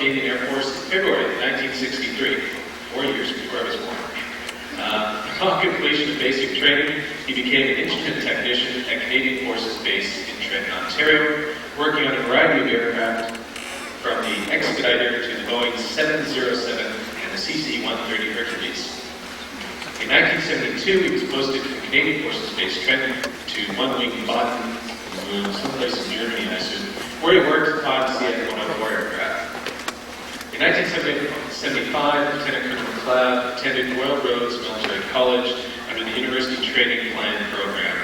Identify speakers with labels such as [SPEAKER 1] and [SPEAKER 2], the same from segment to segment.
[SPEAKER 1] Canadian Air Force in February 1963, 4 years before I was born. Upon completion of basic training, he became an instrument technician at Canadian Forces Base in Trenton, Ontario, working on a variety of aircraft from the Expediter to the Boeing 707 and the CC-130 Hercules. In 1972, he was posted from Canadian Forces Base Trenton to One-Wing Baden, someplace in Germany, I assume, where he worked upon CF-104 aircraft. In 1975, Lieutenant Colonel McLeod attended Royal Roads Military College under the University Training Plan program,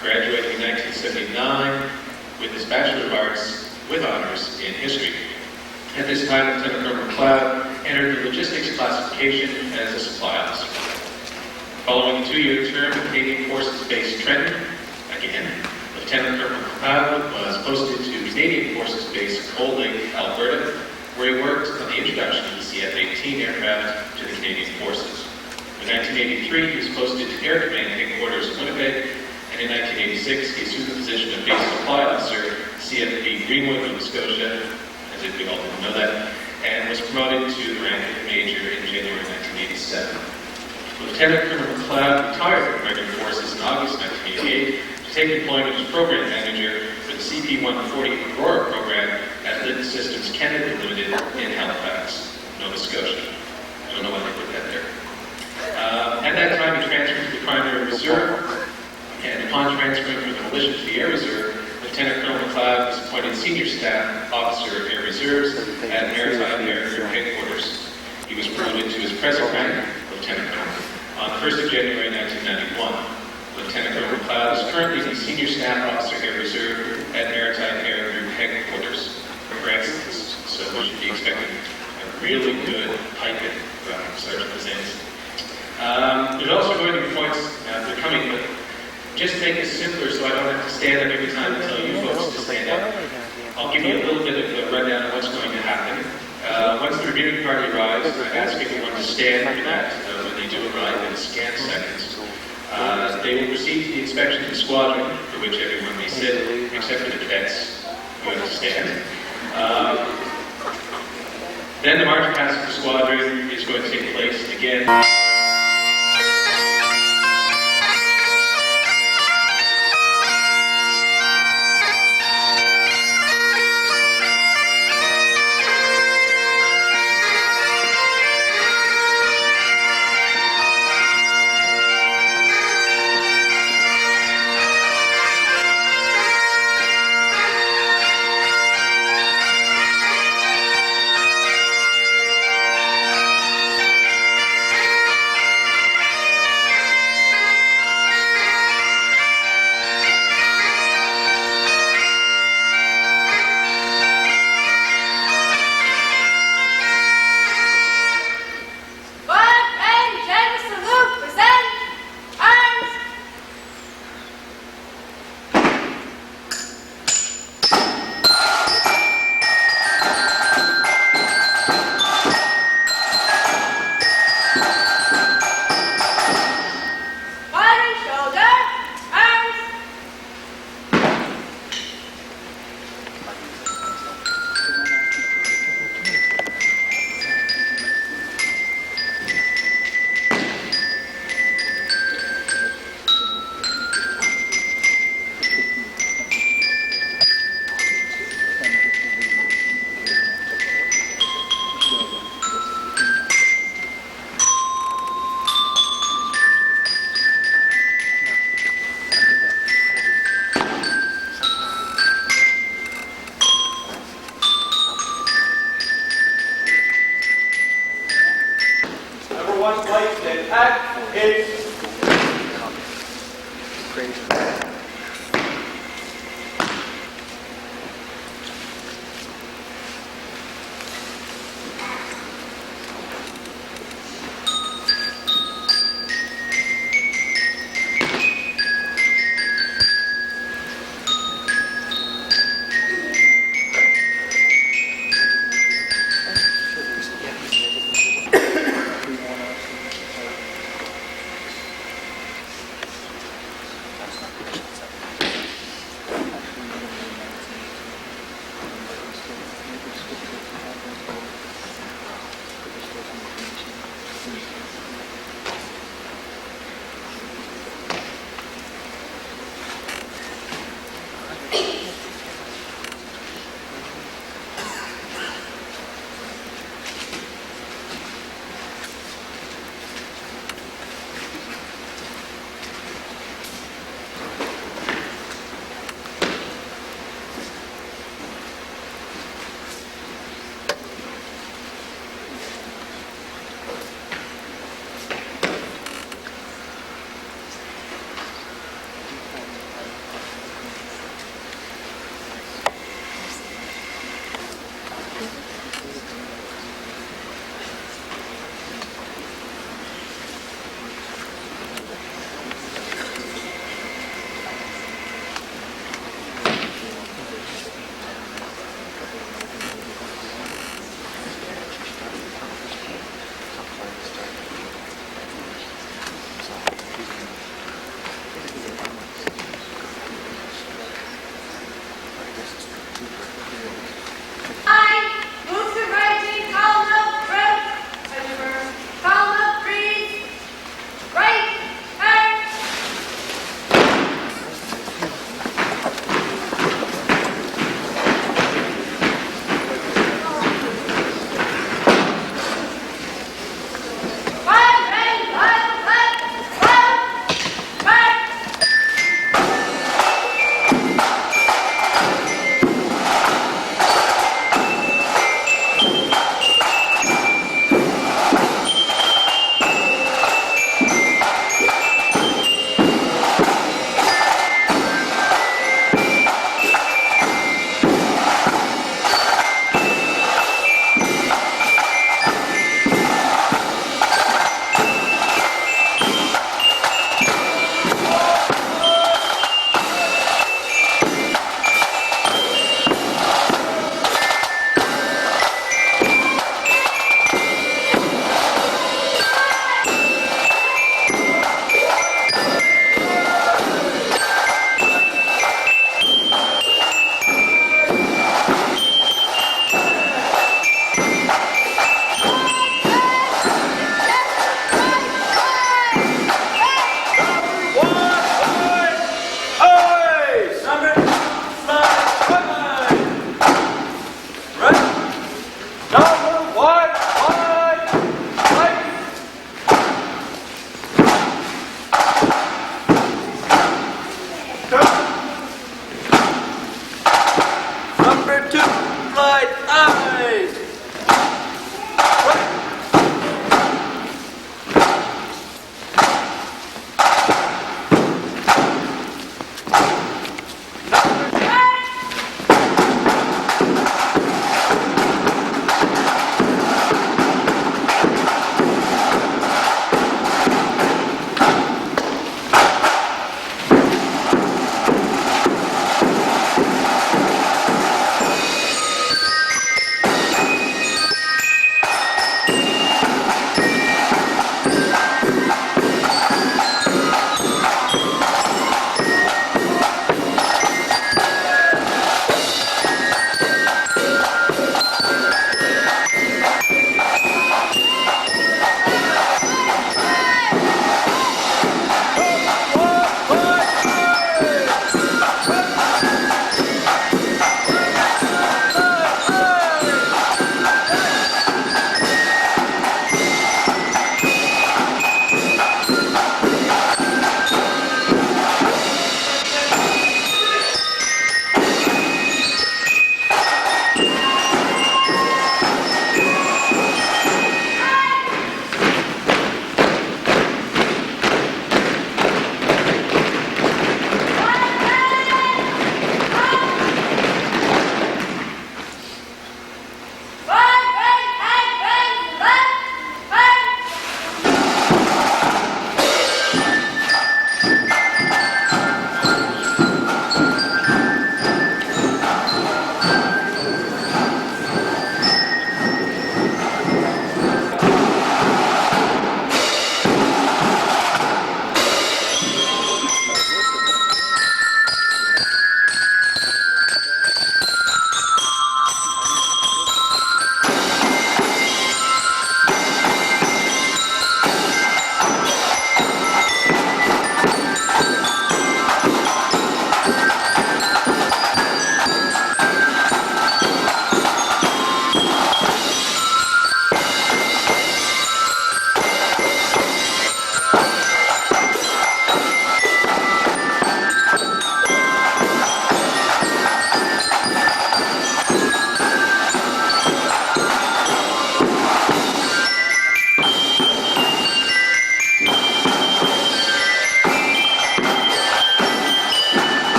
[SPEAKER 1] graduating in 1979 with his Bachelor of Arts with honors in history. At this time, Lieutenant Colonel McLeod entered the logistics classification as a supply officer. Following a 2-year term at Canadian Forces Base Trenton, again, Lieutenant Colonel McLeod was posted to Canadian Forces Base Cold Lake, Alberta, where he worked on the introduction of the CF-18 aircraft to the Canadian Forces. In 1983, he was posted to Air Command Headquarters in Winnipeg, and in 1986, he assumed the position of Base Supply Officer, CFB Greenwood, Nova Scotia, as if we all didn't know that, and was promoted to the rank of Major in January 1987. Lieutenant Colonel McLeod retired from regular forces in August 1988 to take employment as Program Manager for the CP-140 Aurora program at Litton Systems Canada Limited in Halifax, Nova Scotia. I don't know why they put that there. At that time, he transferred to the Primary Reserve, and upon transferring from the militia to the Air Reserve, Lieutenant Colonel McLeod was appointed Senior Staff Officer of Air Reserves at Maritime Air Group Headquarters. He was promoted to his present rank, Lieutenant Colonel, on the 1st of January 1991. Lieutenant Colonel McLeod is currently the Senior Staff Officer Air Reserve at Maritime Air Group Headquarters, for instance. So we should be expecting a really good piping from Sergeant Bazanzi. There's also going to be points, they're coming, but just to make it simpler so I don't have to stand up every time and tell you folks to stand up. I'll give you a little bit of a rundown of what's going to happen. Once the reviewing party arrives, I ask everyone to stand for that when they do arrive in a scant seconds. They will proceed to the inspection of the squadron, for which everyone may sit, except for the cadets who have to stand. Then the march past the squadron is going to take place again.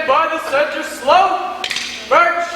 [SPEAKER 2] by the center slope. March.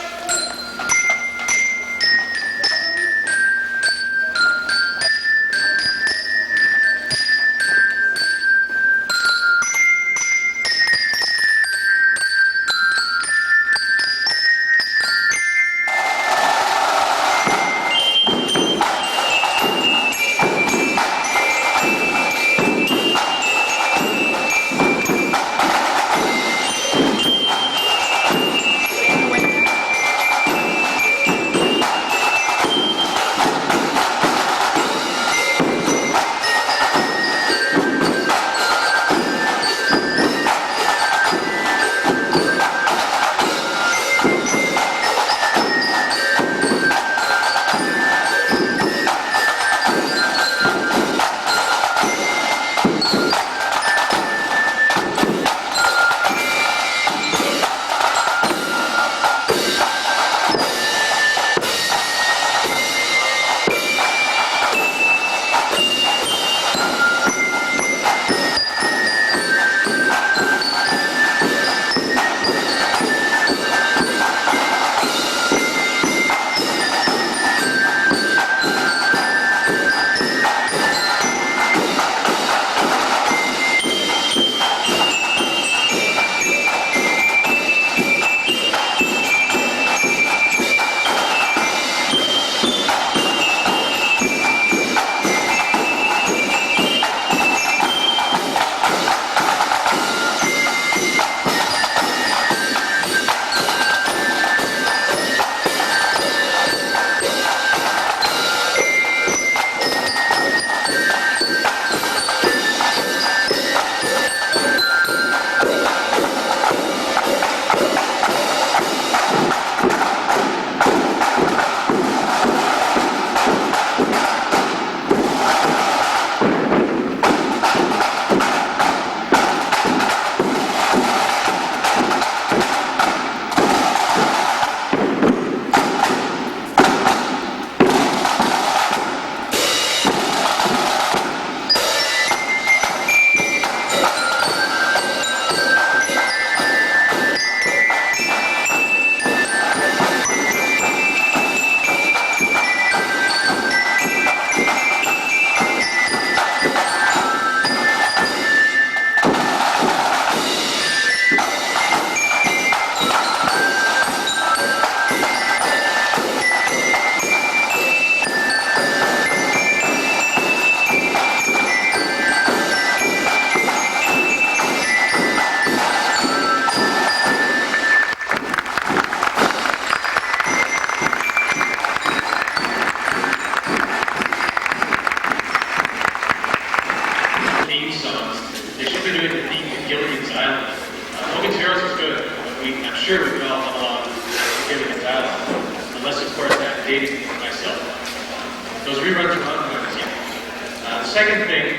[SPEAKER 1] Second thing,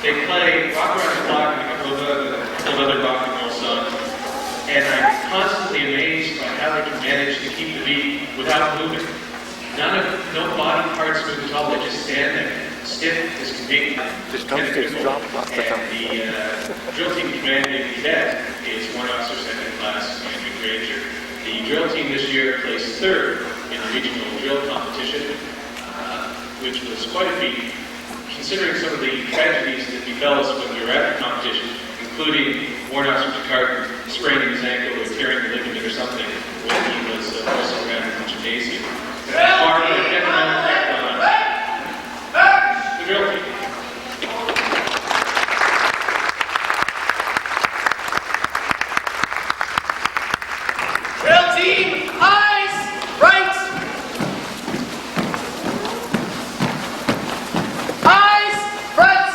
[SPEAKER 1] they play Rock Around the Clock and a couple of other rock and roll songs, and I'm constantly amazed by how they can manage to keep the beat without moving. No body parts move at all, they just stand there, stiff as can be. And the drill team commanding cadet is one officer second class, Andrew Granger. The drill team this year placed third in the regional drill competition, which was quite a feat, considering some of the tragedies that befell us when we were at the competition, including Warrant Officer Picard spraining his ankle or tearing the ligament or something when he was wrestling around in the gymnasium. Far from a detrimental effect on the drill team.
[SPEAKER 2] Drill team, eyes, right. Eyes, front.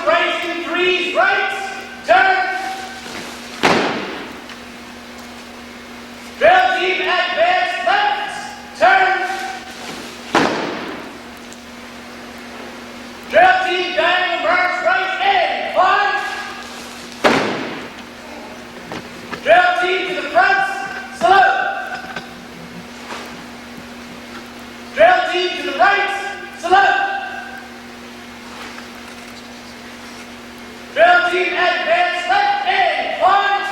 [SPEAKER 2] right in threes, right. Turn. Drill team advance left. Turn. Drill team diagonal march right in. One. Drill team to the front. Salute. Drill team to the right. Salute. Drill team advance left in. One.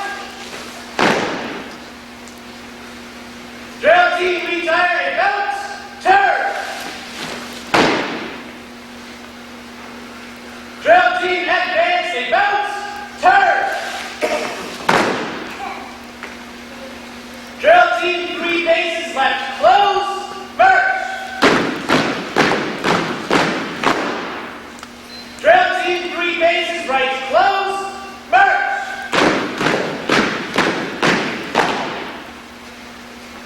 [SPEAKER 2] Drill team retire and bounce. Turn. Drill team advance and bounce. Turn. Drill team 3 bases left. Close. March. Drill team 3 bases right. Close. March.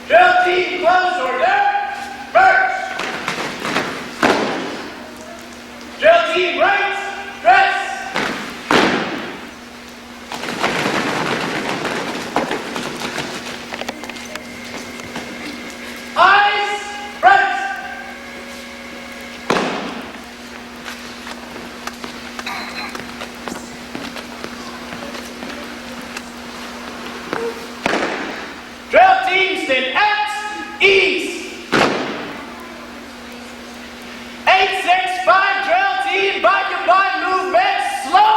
[SPEAKER 2] Drill team close order. March. Drill team right. Dress. Eyes front. Drill team stand at ease. 865 drill team by combined movement. Slow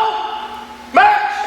[SPEAKER 2] march.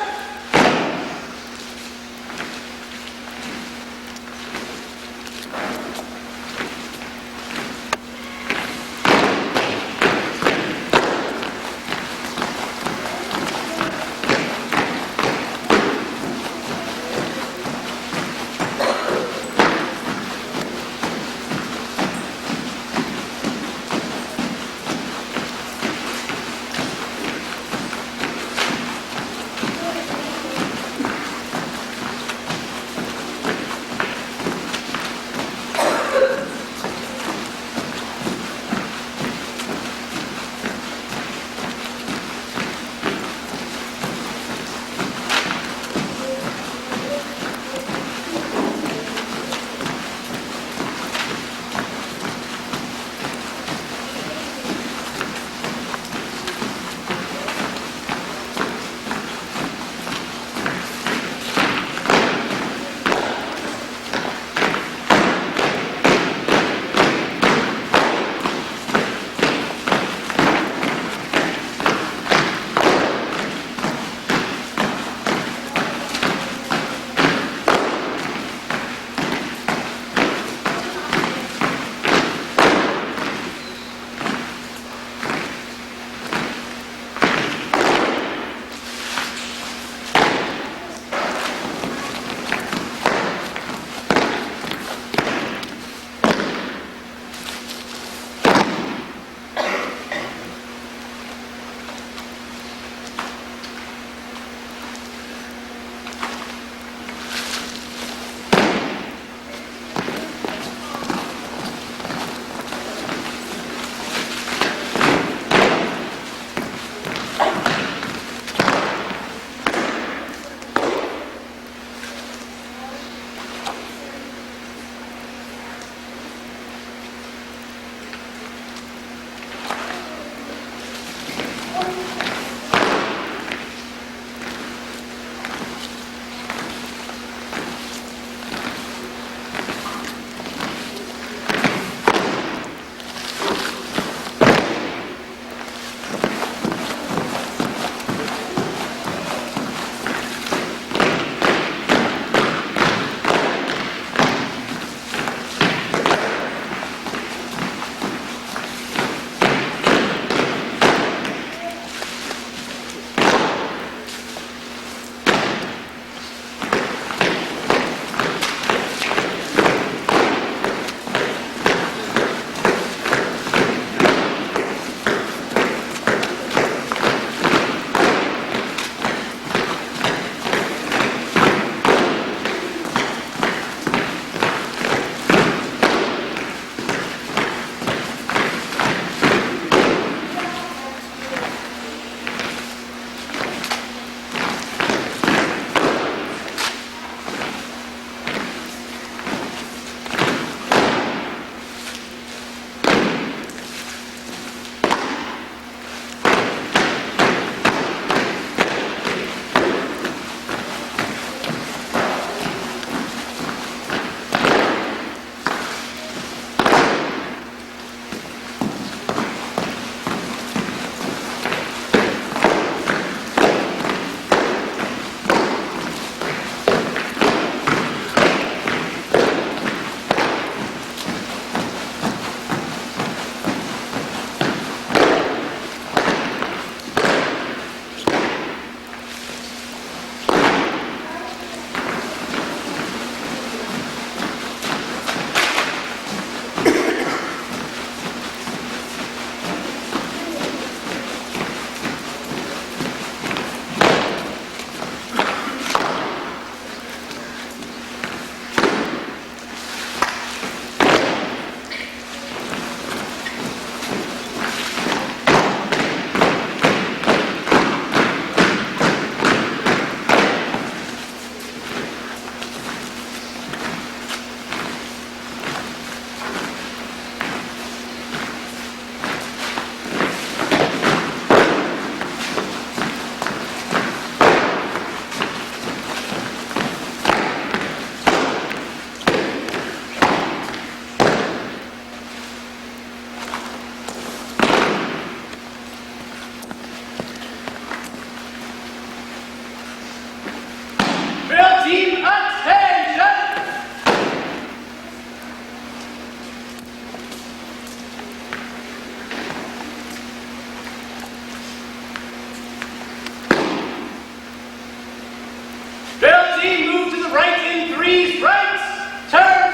[SPEAKER 2] right in 3 strikes. Turn.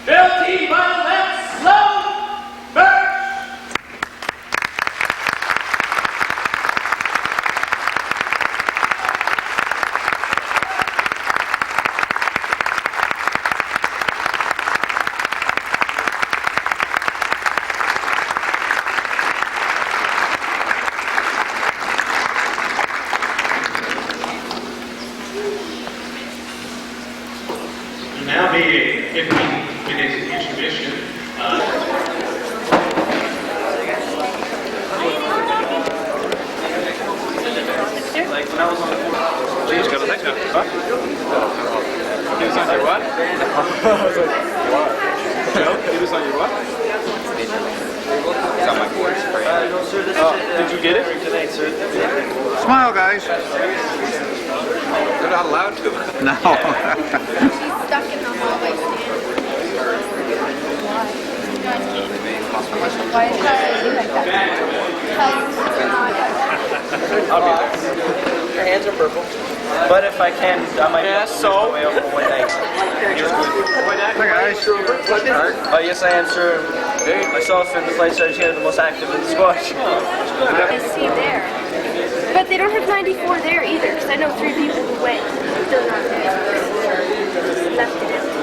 [SPEAKER 2] Bill T by the left. Slow. March.
[SPEAKER 1] Now be a 15-minute intermission.
[SPEAKER 3] Like when I was on the board. You just got a text message, huh? He was on your what? He was on your what?
[SPEAKER 4] It's on my board.
[SPEAKER 3] Did you get it?
[SPEAKER 4] Smile, guys. They're not allowed to. No.
[SPEAKER 5] She's stuck in the hallway stand. Why is that?
[SPEAKER 3] I'll be there.
[SPEAKER 6] Your hands are purple. But if I can, I might
[SPEAKER 3] so?
[SPEAKER 6] way over one night.
[SPEAKER 4] Hi, guys.
[SPEAKER 6] Oh, yes, I am, sir. Myself and the flight sergeant here are the most active in the squad.
[SPEAKER 5] I see there. But they don't have 94 there either, because I know 3 people who went. Still not there. Left it empty.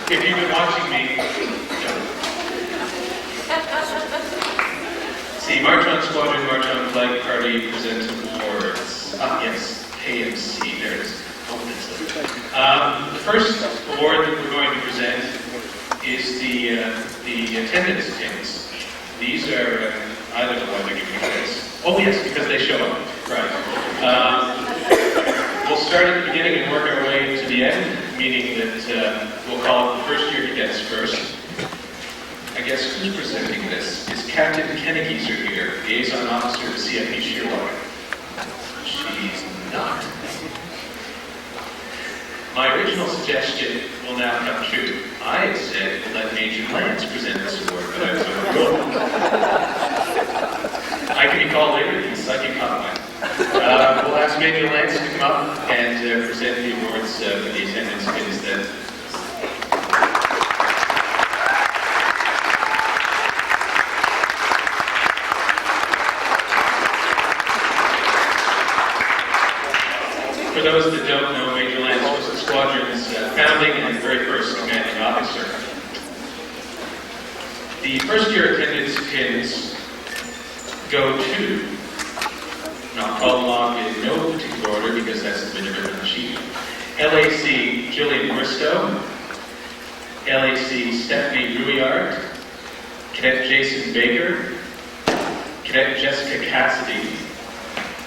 [SPEAKER 1] If you've been watching me, see, March on Squadron, March on Flag Party presents awards. Yes, Emcee, there it is. The first award that we're going to present is the attendance pins. These are, I don't know why they're giving you this. Oh yes, because they show up, right. We'll start at the beginning and work our way to the end, meaning that we'll call it the first year cadets first. I guess who's presenting this is Captain Kennegeeser here, liaison officer to CFP Shearwater. She's not. My original suggestion will now come true. I had said we'll let Major Lyons present this award, but I was overruled. I can be called later, because I can come back. We'll ask Major Lyons to come up and present the awards for the attendance pins then. For those that don't know, Major Lyons was the squadron's founding and very first commanding officer. The first year attendance pins go to, and I'll call along in no particular order because that's the bit of it on the sheet. LAC Jillian Bristow, LAC Stephanie Ruiard, Cadet Jason Baker, Cadet Jessica Cassidy,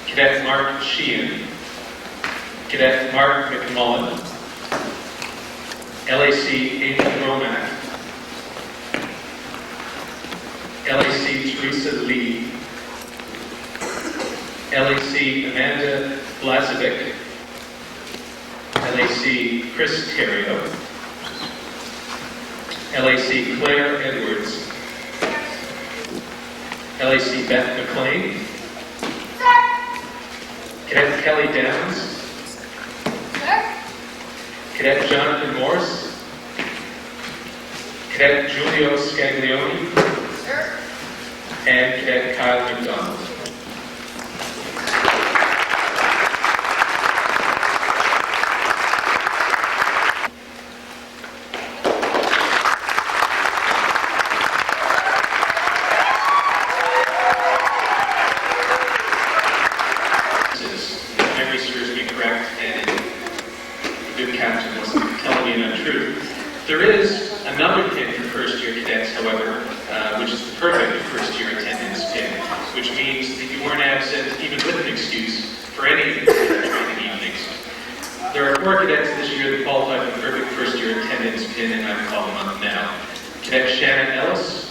[SPEAKER 1] Cadet Mark Sheehan, Cadet Mark McMullen, LAC Amy Romack, LAC Teresa Lee, LAC Amanda Blazovic, LAC Chris Terrio, LAC Claire Edwards, LAC Beth McLean, Cadet Kelly Downs, Cadet Jonathan Morse, Cadet Giulio Scaglione, and Cadet Kyle McDonald. If memory serves me correct, and the good captain wasn't telling me an untruth. There is another pin for first-year cadets, however, which is the perfect first-year attendance pin, which means that you weren't absent even with an excuse for any of the training evenings. There are 4 cadets this year that qualify for the perfect first-year attendance pin, and I'm calling them up now. Cadet Shannon Ellis.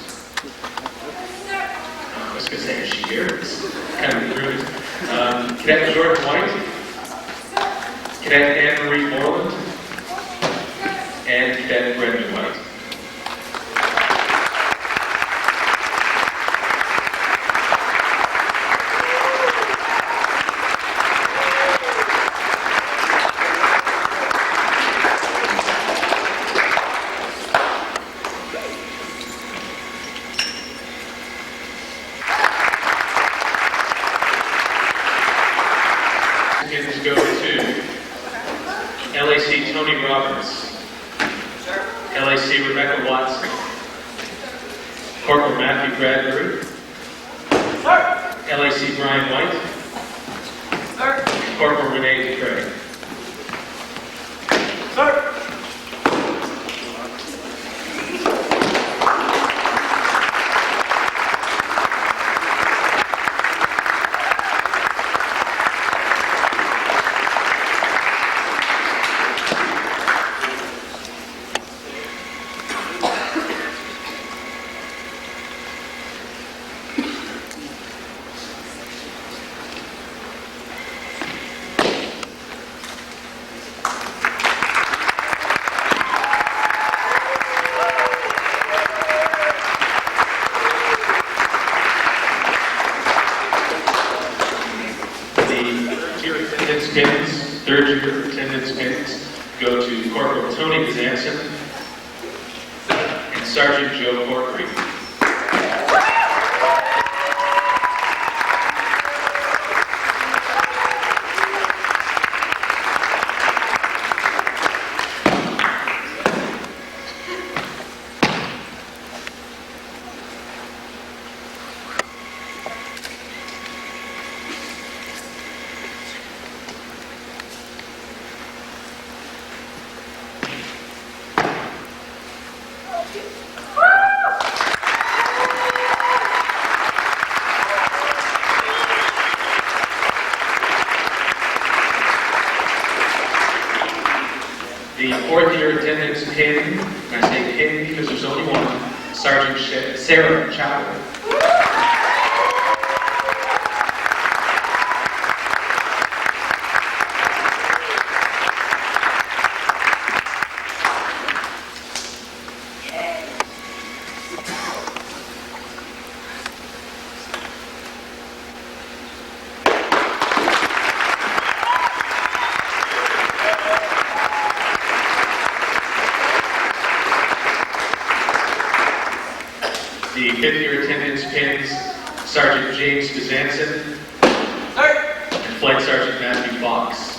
[SPEAKER 1] I was going to say, is she here? It's kind of rude. Cadet Jordan White. Cadet Anne-Marie Moreland. And Cadet Brenda White. Pins go to LAC Tony Roberts, LAC Rebecca Watson, Corporal Matthew Bradbury, LAC Brian White, and Corporal Renee DeCray. Third-year attendance pins go to Corporal Tony Bezanson and Sergeant Joe Corkery. The 4th-year attendance pin, and I say pin because there's only one, Sergeant Sarah Chappell. The 5th-year attendance pins, Sergeant James Bezanson and Flight Sergeant Matthew Fox.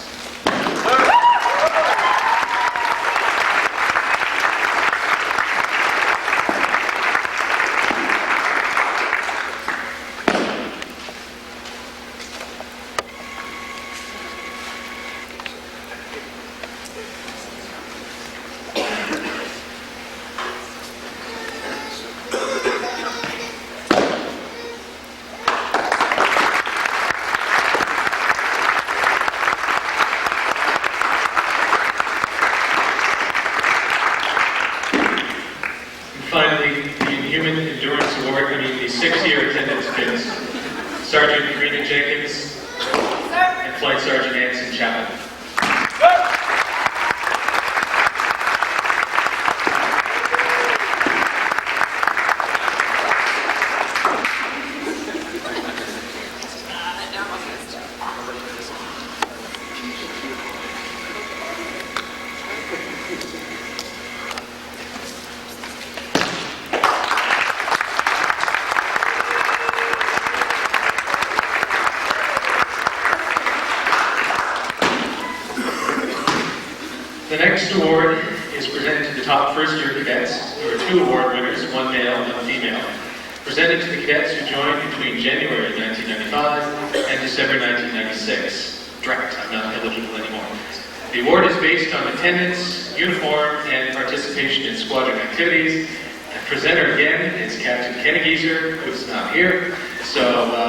[SPEAKER 1] Finally, the Inhuman Endurance Award, the 6-year attendance pins, Sergeant Karina Jenkins and Flight Sergeant Anson Chappell. next award is presented to the top first-year cadets. There are 2 award winners, one male, one female, presented to the cadets who joined between January 1995 and December 1996. Direct, I'm not eligible anymore. The award is based on attendance, uniform, and participation in squadron activities. The presenter again is Captain Kennegeezer, who is not here. So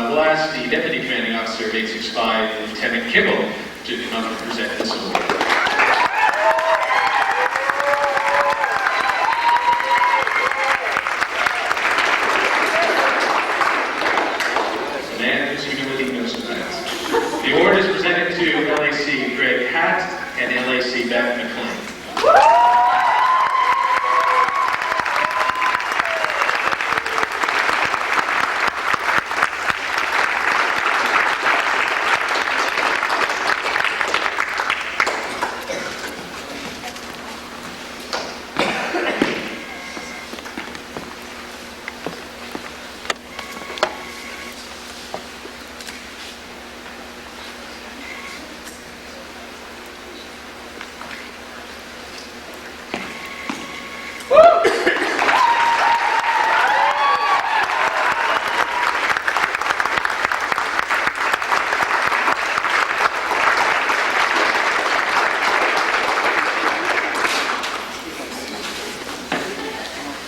[SPEAKER 1] we'll ask the Deputy Commanding Officer of 865, Lieutenant Kimball, to come up and present this award. Man whose humility knows no bounds. The award is presented to LAC Greg Hatt and LAC Beth McLean.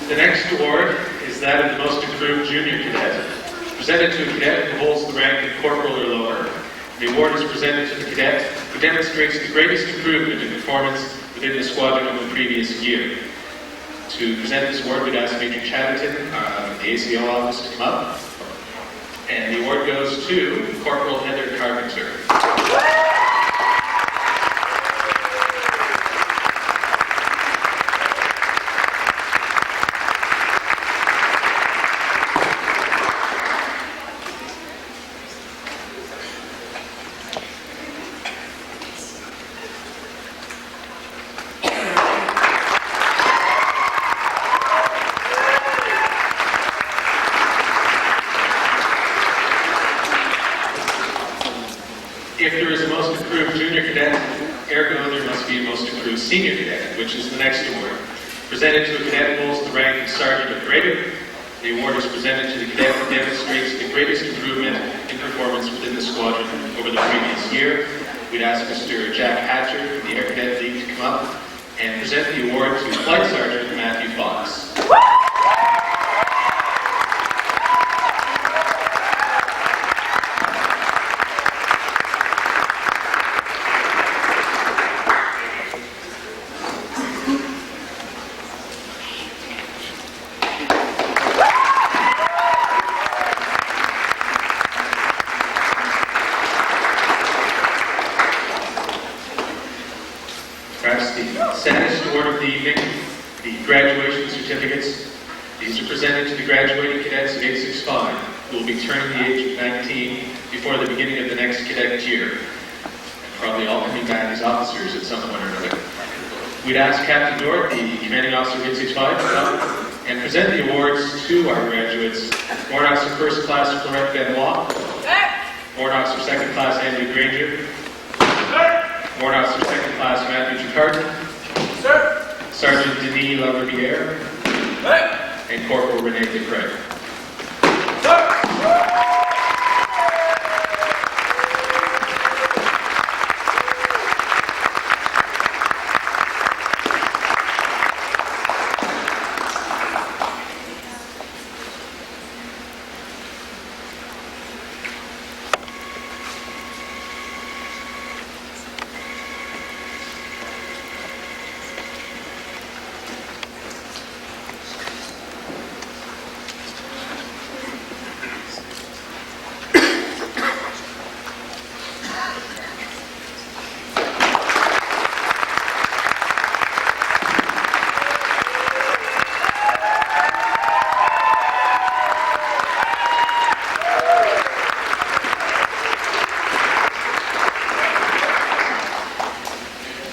[SPEAKER 1] The next award is that of the most improved junior cadet, presented to a cadet who holds the rank of corporal or lower. The award is presented to the cadet who demonstrates the greatest improvement in performance within the squadron of the previous year. To present this award, we'd ask Major Chatterton of the ACO office to come up. And the award goes to Corporal Heather Carpenter. If there is a most improved junior cadet, ergo there must be a most improved senior cadet, which is the next award. Presented to a cadet who holds the rank of sergeant or greater. The award is presented to the cadet who demonstrates the greatest improvement in performance within the squadron over the previous year. We'd ask Mr. Jack Hatcher from the Air Cadet League to come up and present the award to Flight Sergeant Matthew Fox. Perhaps the saddest award of the evening, the graduation certificates. These are presented to the graduating cadets of 865 who will be turning the age of 19 before the beginning of the next cadet year. And probably all coming back as officers at some point or another. We'd ask Captain Dort, the commanding officer of 865, to come and present the awards to our graduates. Warrant Officer First Class Florette Benoit. Warrant Officer Second Class Andrew Granger. Warrant Officer Second Class Matthew Jacarton. Sir. Sergeant Denis Laverbiere. And Corporal Rene DeCraig.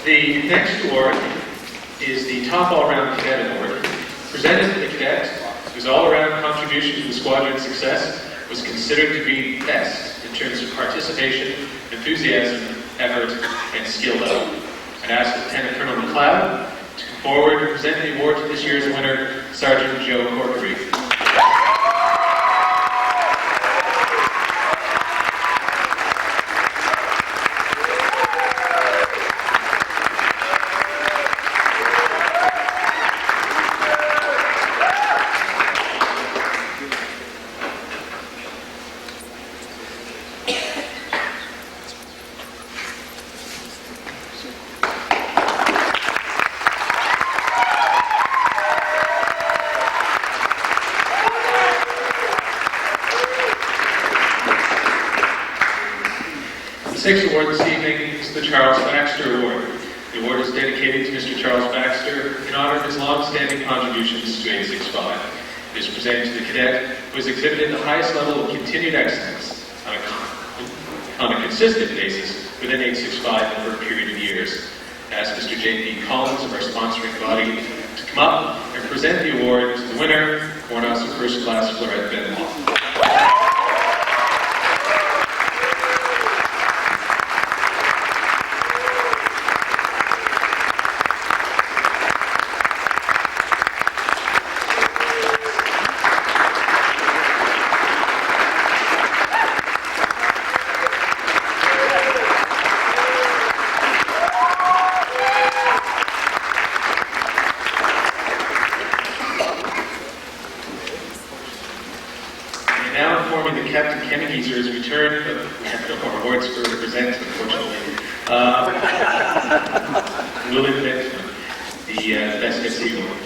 [SPEAKER 1] The next award is the Top All-Around Cadet Award, presented to the cadet whose all-around contribution to the squadron's success was considered to be best in terms of participation, enthusiasm, effort, and skill level. I'd ask Lieutenant Colonel McLeod to come forward and present the award to this year's winner, Sergeant Joe Corkery. The sixth award this evening is the Charles Baxter Award. The award is dedicated to Mr. Charles Baxter in honor of his long-standing contributions to 865. It is presented to the cadet who has exhibited the highest level of continued excellence on a consistent basis within 865 over a period of years. I ask Mr. J.P. Collins of our sponsoring body to come up and present the award to the winner, Warrant Officer First Class Florette Benmont. Return, but we have no more awards for her to present, unfortunately. We'll admit the best Emcee award.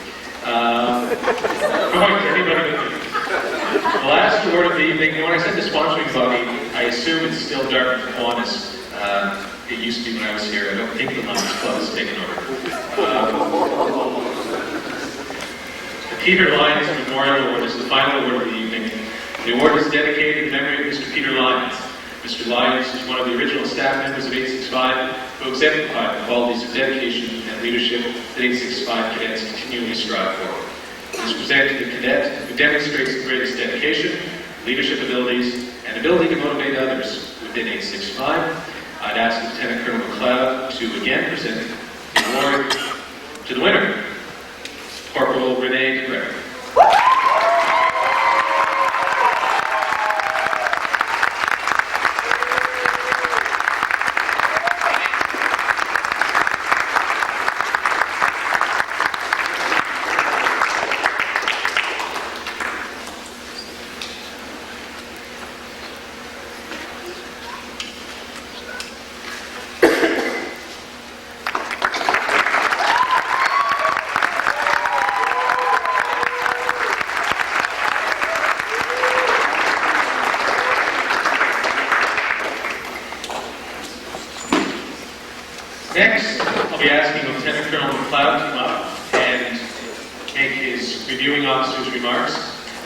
[SPEAKER 1] The last award of the evening, when I said the sponsoring body, I assume it's still Dartmouth Kiwanis. It used to be when I was here. I don't think the Lyons Club has taken over. The Peter Lyons Memorial Award is the final award of the evening. The award is dedicated in memory of Mr. Peter Lyons. Mr. Lyons is one of the original staff members of 865 who exemplified the qualities of dedication and leadership that 865 cadets continually strive for. It is presented to the cadet who demonstrates the greatest dedication, leadership abilities, and ability to motivate others within 865. I'd ask Lieutenant Colonel McLeod to again present the award to the winner, Corporal Renee DeGreg. Next, I'll be asking Lieutenant Colonel McLeod to come up and make his reviewing officer's remarks.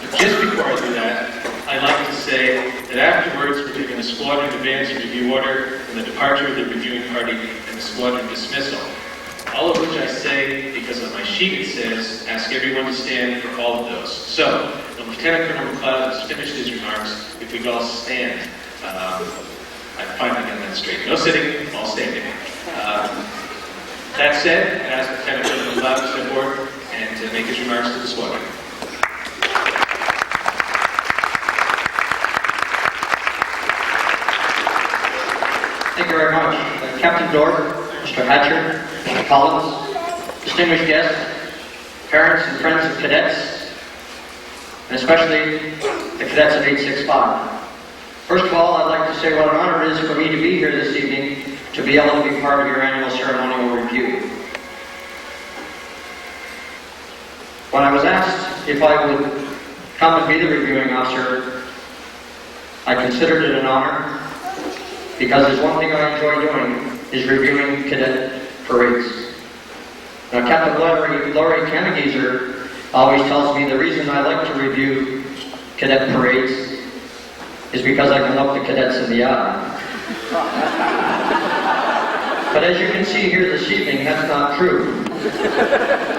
[SPEAKER 1] But just before I do that, I'd like to say that afterwards we're giving the Squadron Band's review order and the departure of the reviewing party and the squadron dismissal. All of which I say because on my sheet it says, ask everyone to stand for all of those. So, when Lieutenant Colonel McLeod has finished his remarks, if we could all stand, I finally got that straight. No sitting, all standing. That said, I ask Lieutenant Colonel McLeod to step forward and to make his remarks to the squadron.
[SPEAKER 7] Thank you very much. Captain Dorr, Mr. Hatcher, Mr. Collins, distinguished guests, parents and friends of cadets, and especially the cadets of 865. First of all, I'd like to say what an honor it is for me to be here this evening to be able to be part of your annual ceremonial review. When I was asked if I would come and be the reviewing officer, I considered it an honor because there's one thing I enjoy doing is reviewing cadet parades. Now, Captain Laurie Kannegeezer always tells me the reason I like to review cadet parades is because I can look the cadets in the eye. But as you can see here this evening, that's not true.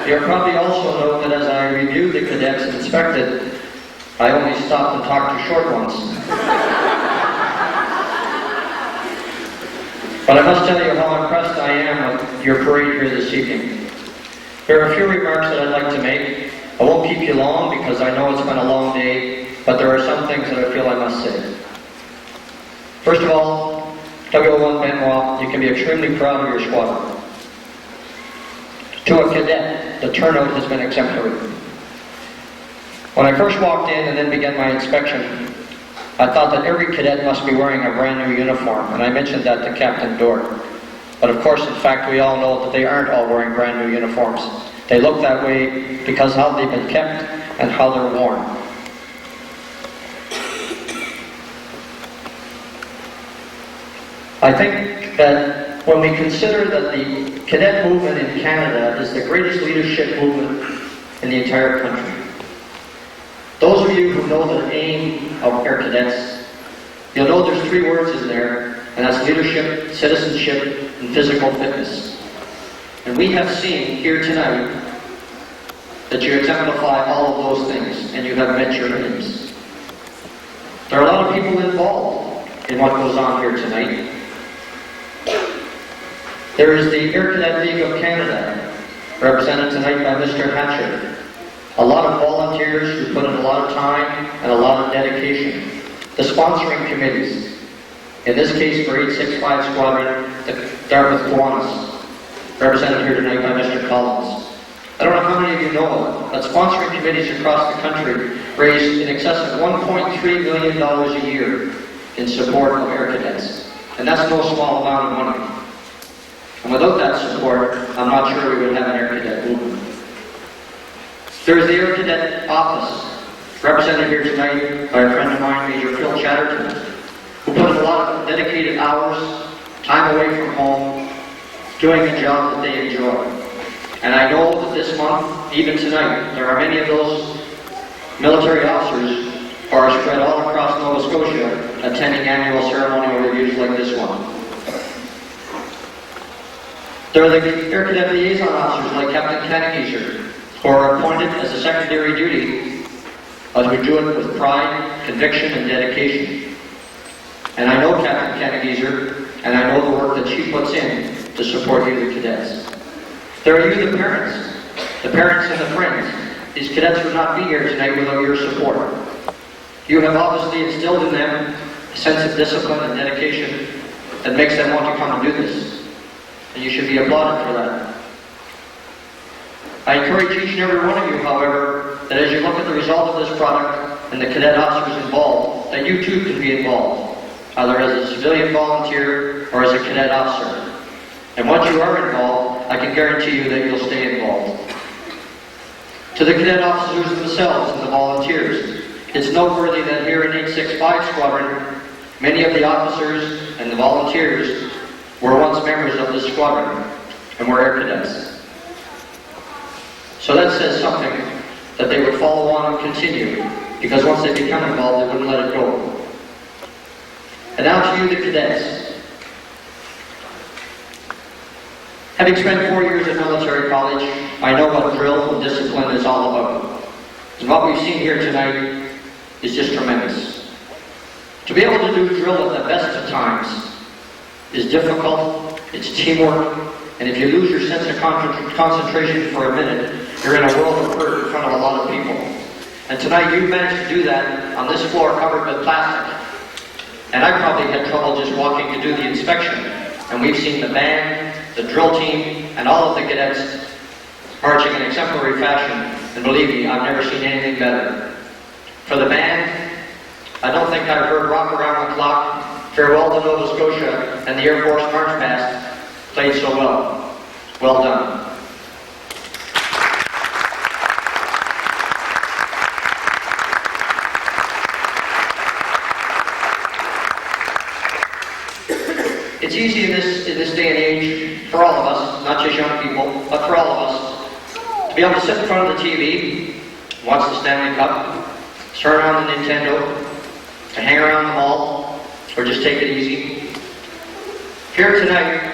[SPEAKER 7] You'll probably also note that as I reviewed the cadets and inspected, I only stopped to talk to short ones. But I must tell you how impressed I am with your parade here this evening. There are a few remarks that I'd like to make. I won't keep you long because I know it's been a long day, but there are some things that I feel I must say. First of all, W01 Benoit, you can be extremely proud of your squadron. To a cadet, the turnout has been exemplary. When I first walked in and then began my inspection, I thought that every cadet must be wearing a brand new uniform, and I mentioned that to Captain Dorr. But of course, in fact, we all know that they aren't all wearing brand new uniforms. They look that way because how they've been kept and how they're worn. I think that when we consider that the cadet movement in Canada is the greatest leadership movement in the entire country, those of you who know the aim of Air Cadets, you'll know there's three words in there, and that's leadership, citizenship, and physical fitness. And we have seen here tonight that you exemplify all of those things, and you have met your aims. There are a lot of people involved in what goes on here tonight. There is the Air Cadet League of Canada, represented tonight by Mr. Hatcher. A lot of volunteers who put in a lot of time and a lot of dedication. The sponsoring committees. In this case, for 865 Squadron, the Dartmouth Kiwanis, represented here tonight by Mr. Collins. I don't know how many of you know that sponsoring committees across the country raise in excess of $1.3 million a year in support of Air Cadets. And that's no small amount of money. And without that support, I'm not sure we would have an Air Cadet movement. There is the Air Cadet office, represented here tonight by a friend of mine, Major Phil Chatterton, who put in a lot of dedicated hours, time away from home, doing a job that they enjoy. And I know that this month, even tonight, there are many of those military officers who are spread all across Nova Scotia attending annual ceremonial reviews like this one. There are the Air Cadet liaison officers like Captain Kanigieser, who are appointed as a secondary duty as we do it with pride, conviction, and dedication. And I know Captain Kanigieser, and I know the work that she puts in to support you, the cadets. There are you, the parents and the friends. These cadets would not be here tonight without your support. You have obviously instilled in them a sense of discipline and dedication that makes them want to come and do this. And you should be applauded for that. I encourage each and every one of you, however, that as you look at the result of this product and the cadet officers involved, that you too can be involved, either as a civilian volunteer or as a cadet officer. And once you are involved, I can guarantee you that you'll stay involved. To the cadet officers themselves and the volunteers, it's noteworthy that here in 865 Squadron, many of the officers and the volunteers were once members of this squadron and were Air Cadets. So that says something that they would follow on and continue, because once they become involved, they wouldn't let it go. And now to you, the cadets. Having spent 4 years at military college, I know what drill and discipline is all about. And what we've seen here tonight is just tremendous. To be able to do drill at the best of times is difficult, it's teamwork, and if you lose your sense of concentration for a minute, you're in a world of hurt in front of a lot of people. And tonight you've managed to do that on this floor covered with plastic. And I probably had trouble just walking to do the inspection. And we've seen the band, the drill team, and all of the cadets marching in exemplary fashion. And believe me, I've never seen anything better. For the band, I don't think I've heard Rock Around the Clock, Farewell to Nova Scotia, and the Air Force March Past played so well. Well done. It's easy in this day and age for all of us, not just young people, but for all of us, to be able to sit in front of the TV, watch the Stanley Cup, turn on the Nintendo, to hang around the mall, or just take it easy. Here tonight,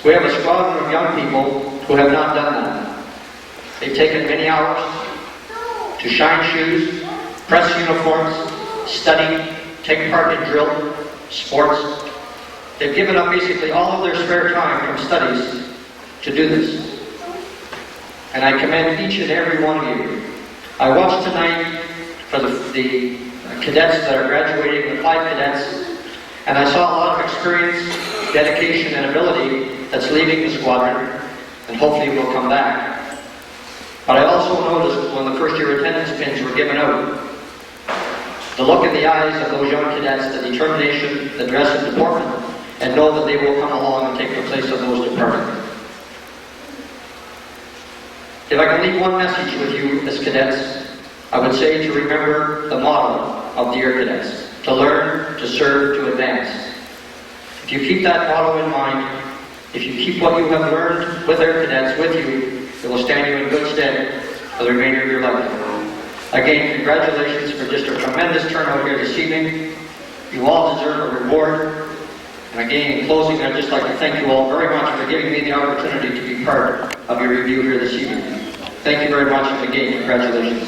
[SPEAKER 7] we have a squadron of young people who have not done that. They've taken many hours to shine shoes, press uniforms, study, take part in drill, sports, they've given up basically all of their spare time from studies to do this. And I commend each and every one of you. I watched tonight for the cadets that are graduating, the 5 cadets, and I saw a lot of experience, dedication, and ability that's leaving the squadron, and hopefully will come back. But I also noticed when the first year attendance pins were given out, the look in the eyes of those young cadets, the determination, the dress and deportment, and know that they will come along and take the place of those departing. If I can leave one message with you as cadets, I would say to remember the motto of the Air Cadets: to learn, to serve, to advance. If you keep that motto in mind, if you keep what you have learned with Air Cadets with you, it will stand you in good stead for the remainder of your life. Again, congratulations for just a tremendous turnout here this evening. You all deserve a reward. And again, in closing, I'd just like to thank you all very much for giving me the opportunity to be part of your review here this evening. Thank you very much, and again, congratulations.